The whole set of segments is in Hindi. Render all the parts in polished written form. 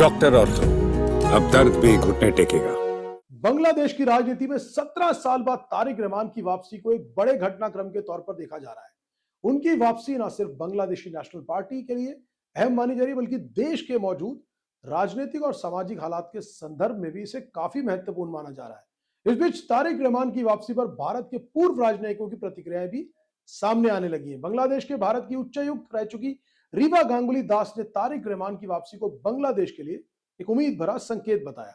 डॉक्टर और तो अब दर्द भी घुटने टेकेगा। बांग्लादेश की राजनीति में 17 साल बाद तारिक रहमान की वापसी को एक बड़े घटनाक्रम के तौर पर देखा जा रहा है। उनकी वापसी न सिर्फ बांग्लादेशी नेशनल पार्टी के लिए अहम मानी जा रही है, बल्कि देश के मौजूद राजनीतिक और सामाजिक हालात के संदर्भ में भी इसे काफी महत्वपूर्ण माना जा रहा है। इस बीच तारिक रहमान की वापसी पर भारत के पूर्व राजनयिकों की प्रतिक्रियाएं भी सामने आने लगी है। बांग्लादेश के भारत की उच्चायुक्त रह चुकी रीवा गांगुली दास ने तारिक रहमान की वापसी को बांग्लादेश के लिए एक उम्मीद भरा संकेत बताया।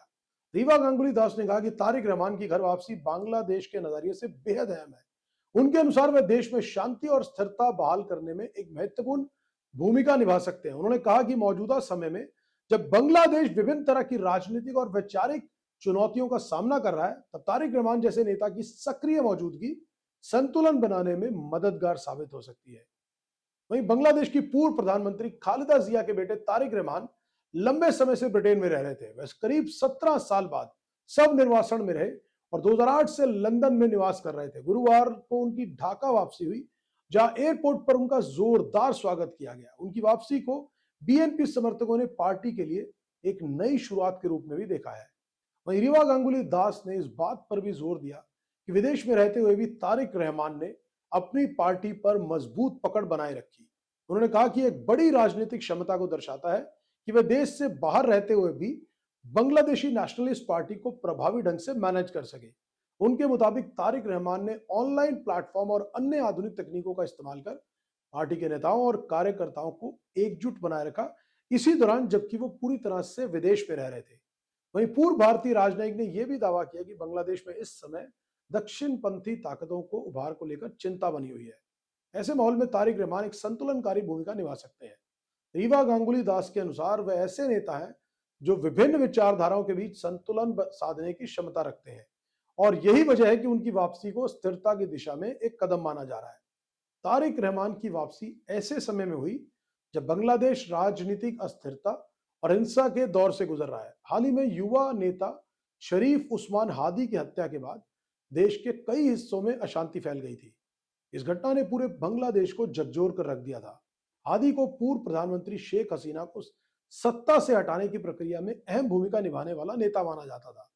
रीवा गांगुली दास ने कहा कि तारिक रहमान की घर वापसी बांग्लादेश के नजरिए से बेहद अहम है। उनके अनुसार वह देश में शांति और स्थिरता बहाल करने में एक महत्वपूर्ण भूमिका निभा सकते हैं। उन्होंने कहा कि मौजूदा समय में जब बांग्लादेश विभिन्न तरह की राजनीतिक और वैचारिक चुनौतियों का सामना कर रहा है, तब तारिक रहमान जैसे नेता की सक्रिय मौजूदगी संतुलन बनाने में मददगार साबित हो सकती है। वहीं बांग्लादेश की पूर्व प्रधानमंत्री खालिदा जिया के बेटे तारिक रहमान लंबे समय से ब्रिटेन में रह रहे थे। वह करीब 17 साल बाद सब निर्वासन में रहे और 2008 से लंदन में निवास कर रहे थे। गुरुवार को उनकी ढाका वापसी हुई, जहां एयरपोर्ट पर उनका जोरदार स्वागत किया गया। उनकी वापसी को बीएनपी समर्थकों ने पार्टी के लिए एक नई शुरुआत के रूप में भी देखा है। वहीं रीवा गांगुली दास ने इस बात पर भी जोर दिया कि विदेश में रहते हुए भी तारिक रहमान ने अपनी पार्टी पर मजबूत पकड़ बनाए रखी। उन्होंने कहा कि एक बड़ी राजनीतिक क्षमता को दर्शाता है कि वे देश से बाहर रहते हुए भी बांग्लादेशी नेशनलिस्ट पार्टी को प्रभावी ढंग से मैनेज कर सके। उनके मुताबिक तारिक रहमान ने ऑनलाइन प्लेटफॉर्म और अन्य आधुनिक तकनीकों का इस्तेमाल कर पार्टी के नेताओं और कार्यकर्ताओं को एकजुट बनाए रखा, इसी दौरान जबकि वो पूरी तरह से विदेश में रह रहे थे। वहीं पूर्व भारतीय राजनयिक ने यह भी दावा किया कि बांग्लादेश में इस समय दक्षिणपंथी ताकतों को उभार को लेकर चिंता बनी हुई है। ऐसे माहौल में तारिक रहमान एक संतुलनकारी भूमिका निभा सकते हैं। रीवा गांगुली दास के अनुसार वह ऐसे नेता हैं जो विभिन्न विचारधाराओं के बीच संतुलन साधने की क्षमता रखते हैं, और यही वजह है कि उनकी वापसी को स्थिरता की दिशा में एक कदम माना जा रहा है। तारिक रहमान की वापसी ऐसे समय में हुई जब बांग्लादेश राजनीतिक अस्थिरता और हिंसा के दौर से गुजर रहा है। हाल ही में युवा नेता शरीफ उस्मान हादी की हत्या के बाद देश के कई हिस्सों में अशांति फैल गई थी। इस घटना ने पूरे बांग्लादेश को झकझोर कर रख दिया था। हादी को पूर्व प्रधानमंत्री शेख हसीना को सत्ता से हटाने की प्रक्रिया में अहम भूमिका निभाने वाला नेता माना जाता था।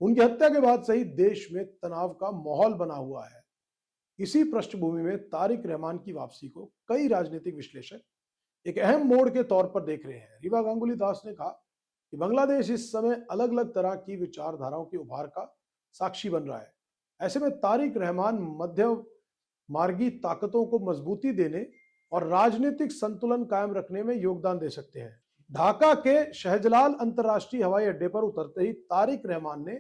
उनकी हत्या के बाद से ही देश में तनाव का माहौल बना हुआ है। इसी पृष्ठभूमि में तारिक रहमान की वापसी को कई राजनीतिक विश्लेषक एक अहम मोड़ के तौर पर देख रहे हैं। रीवा गांगुली दास ने कहा कि बांग्लादेश इस समय अलग अलग तरह की विचारधाराओं के उभार का साक्षी बन रहा है। ऐसे में तारिक रहमान मध्य मार्गी ताकतों को मजबूती देने और राजनीतिक संतुलन कायम रखने में योगदान दे सकते हैं। ढाका के शाहजलाल अंतर्राष्ट्रीय हवाई अड्डे पर उतरते ही तारिक रहमान ने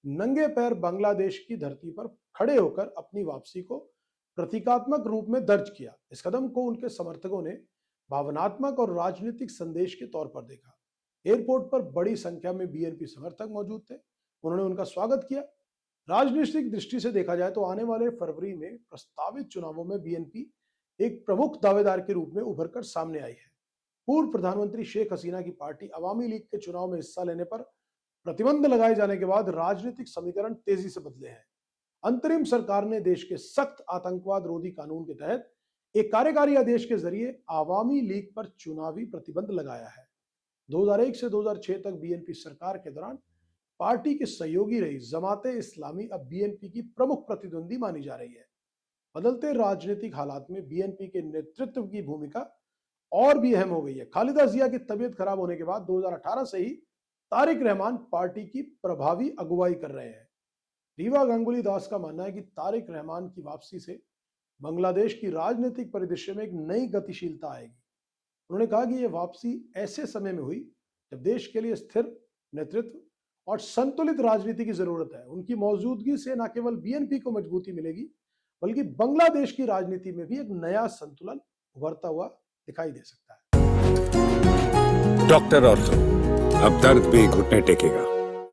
नंगे पैर बांग्लादेश की धरती पर खड़े होकर अपनी वापसी को प्रतीकात्मक रूप में दर्ज किया। इस कदम को उनके समर्थकों ने भावनात्मक और राजनीतिक संदेश के तौर पर देखा। एयरपोर्ट पर बड़ी संख्या में बीएनपी समर्थक मौजूद थे। उन्होंने उनका स्वागत किया। राजनीतिक दृष्टि से देखा जाए तो आने वाले फरवरी में प्रस्तावित चुनावों में बीएनपी एक प्रमुख दावेदार के रूप में उभर कर सामने आई है। पूर्व प्रधानमंत्री शेख हसीना की पार्टी अवामी लीग के चुनाव में हिस्सा लेने पर प्रतिबंध लगाए जाने के बाद राजनीतिक समीकरण तेजी से बदले हैं। अंतरिम सरकार ने देश के सख्त आतंकवाद रोधी कानून के तहत एक कार्यकारी आदेश के जरिए अवामी लीग पर चुनावी प्रतिबंध लगाया है। 2001 से 2006 तक बीएनपी सरकार के दौरान पार्टी की सहयोगी रही जमाते इस्लामी अब बीएनपी की प्रमुख प्रतिद्वंदी मानी जा रही है। बदलते राजनीतिक हालात में बीएनपी के नेतृत्व की भूमिका और भी अहम हो गई है। खालिदा जिया की तबीयत खराब होने के बाद 2018 से ही तारिक रहमान पार्टी की प्रभावी अगुवाई कर रहे हैं। रीवा गांगुली दास का मानना है कि तारिक रहमान की वापसी से बांग्लादेश की राजनीतिक परिदृश्य में एक नई गतिशीलता आएगी। उन्होंने कहा कि यह वापसी ऐसे समय में हुई जब देश के लिए स्थिर नेतृत्व और संतुलित राजनीति की जरूरत है। उनकी मौजूदगी से न केवल बीएनपी को मजबूती मिलेगी, बल्कि बांग्लादेश की राजनीति में भी एक नया संतुलन उभरता हुआ दिखाई दे सकता है। डॉक्टर और तो अब दर्द भी घुटने टेकेगा।